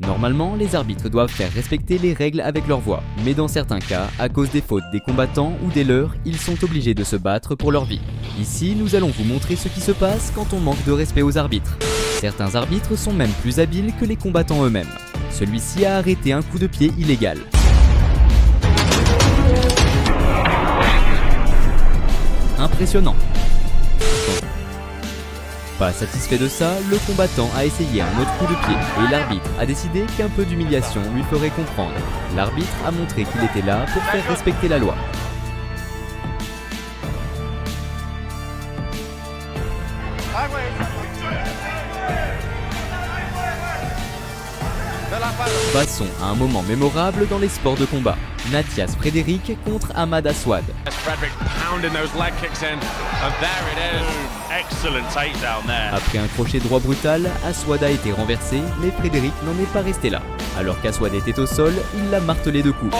Normalement, les arbitres doivent faire respecter les règles avec leur voix, mais dans certains cas, à cause des fautes des combattants ou des leurs, ils sont obligés de se battre pour leur vie. Ici, nous allons vous montrer ce qui se passe quand on manque de respect aux arbitres. Certains arbitres sont même plus habiles que les combattants eux-mêmes. Celui-ci a arrêté un coup de pied illégal. Impressionnant. Pas satisfait de ça, le combattant a essayé un autre coup de pied et l'arbitre a décidé qu'un peu d'humiliation lui ferait comprendre. L'arbitre a montré qu'il était là pour faire respecter la loi. Passons à un moment mémorable dans les sports de combat. Nathias Frederick contre Ahmad Aswad. Après un crochet droit brutal, Aswad a été renversé, mais Frederick n'en est pas resté là. Alors qu'Aswad était au sol, il l'a martelé de coups.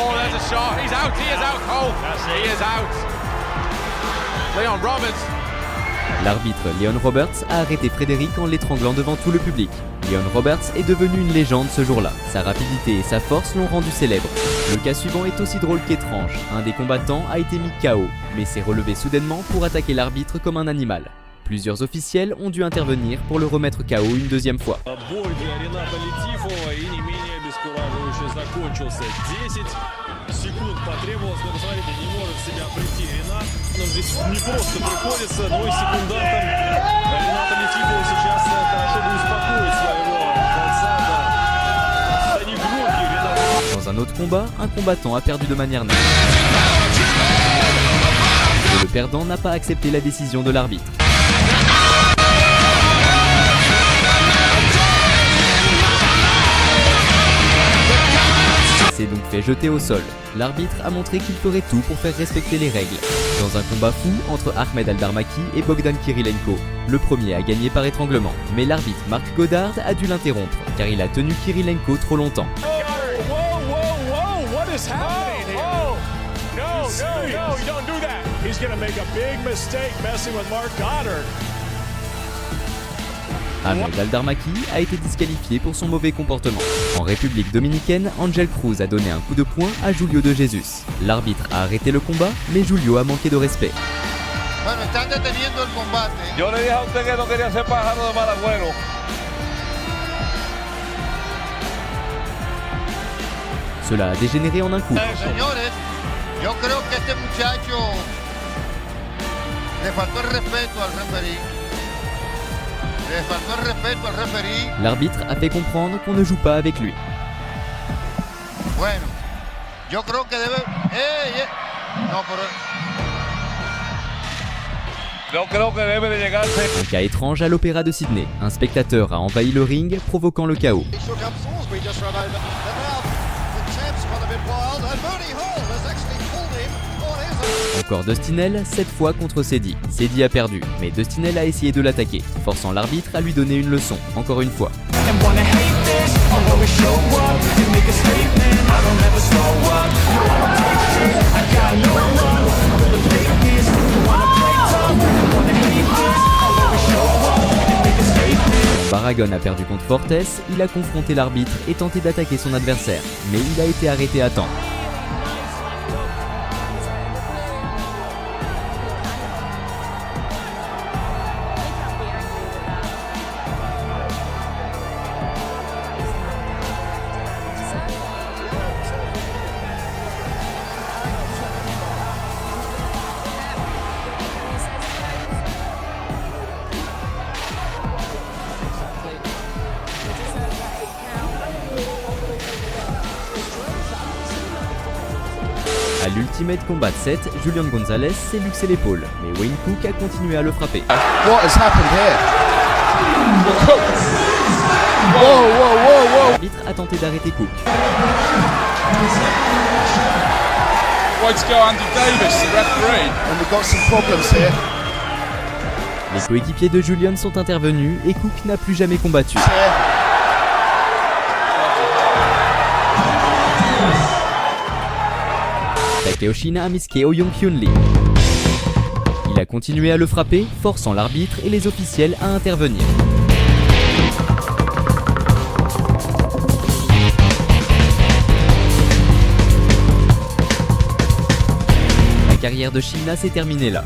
L'arbitre Leon Roberts a arrêté Frederick en l'étranglant devant tout le public. Leon Roberts est devenu une légende ce jour-là. Sa rapidité et sa force l'ont rendu célèbre. Le cas suivant est aussi drôle qu'étrange. Un des combattants a été mis KO, mais s'est relevé soudainement pour attaquer l'arbitre comme un animal. Plusieurs officiels ont dû intervenir pour le remettre KO une deuxième fois. Dans un autre combat, un combattant a perdu de manière nette. Et le perdant n'a pas accepté la décision de l'arbitre. Il s'est donc fait jeter au sol. L'arbitre a montré qu'il ferait tout pour faire respecter les règles. Dans un combat fou entre Ahmed Aldarmaki et Bogdan Kirilenko, le premier a gagné par étranglement, mais l'arbitre Marc Goddard a dû l'interrompre car il a tenu Kirilenko trop longtemps. Ahmed Aldarmaki a été disqualifié pour son mauvais comportement. En République dominicaine, Angel Cruz a donné un coup de poing à Julio de Jesus. L'arbitre a arrêté le combat, mais Julio a manqué de respect. Cela a dégénéré en un coup. L'arbitre a fait comprendre qu'on ne joue pas avec lui. Un cas étrange à l'Opéra de Sydney. Un spectateur a envahi le ring, provoquant le chaos. Encore Dustinel, cette fois contre Cedi. Cedi a perdu, mais Dustinel a essayé de l'attaquer, forçant l'arbitre à lui donner une leçon, encore une fois. Baragon a perdu contre Fortes, il a confronté l'arbitre et tenté d'attaquer son adversaire, mais il a été arrêté à temps. À l'Ultimate Combat 7, Julian Gonzalez s'est luxé l'épaule, mais Wayne Cook a continué à le frapper. L'arbitre a tenté d'arrêter Cook. Les coéquipiers de Julian sont intervenus et Cook n'a plus jamais combattu. Takeyoshi Naamiske Oyong-Hyun Lee. Il a continué à le frapper, forçant l'arbitre et les officiels à intervenir. carrière de Shimna s'est terminée là.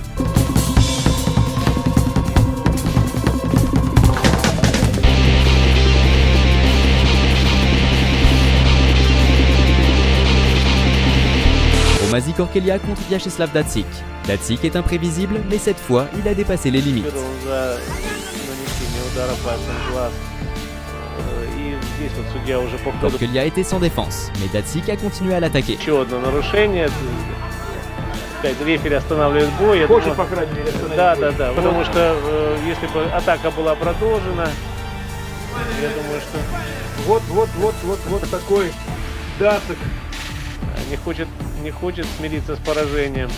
Romazi Korkelia contre Vyacheslav Datsik. Datsik est imprévisible, mais cette fois, il a dépassé les limites. Korkelia était sans défense, mais Datsik a continué à l'attaquer. Рефери останавливает бой. Хочет, по крайней мере, остановить. Да. Потому что если бы атака была продолжена, я думаю, что... Вот такой Дацик. Не хочет смириться с поражением.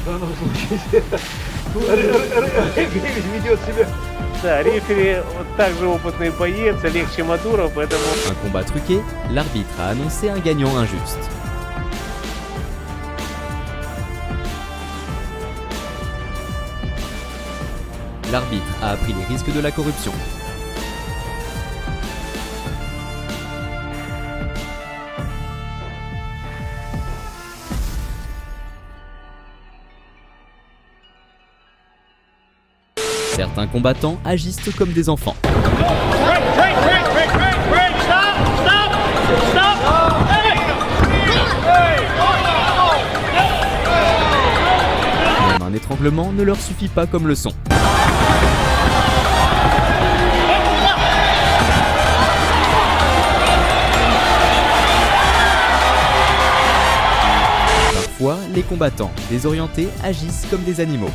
В данном случае Гривич ведет себя. Да, рефери также опытный боец, Олег Чемодуров, поэтому... Un combat truqué, l'arbitre a annoncé un gagnant injuste. L'arbitre a appris les risques de la corruption. Certains combattants agissent comme des enfants. Même un étranglement ne leur suffit pas comme leçon. Parfois, les combattants, désorientés, agissent comme des animaux.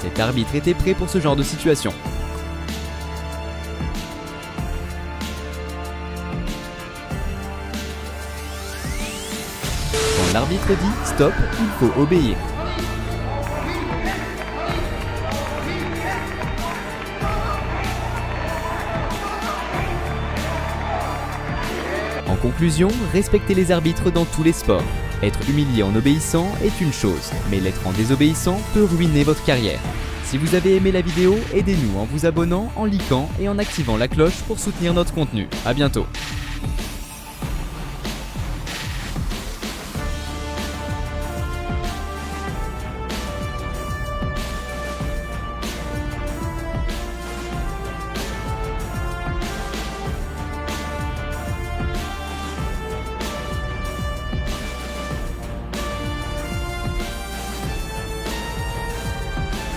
Cet arbitre était prêt pour ce genre de situation. Quand l'arbitre dit « stop », il faut obéir. En conclusion, respectez les arbitres dans tous les sports. Être humilié en obéissant est une chose, mais l'être en désobéissant peut ruiner votre carrière. Si vous avez aimé la vidéo, aidez-nous en vous abonnant, en likant et en activant la cloche pour soutenir notre contenu. A bientôt.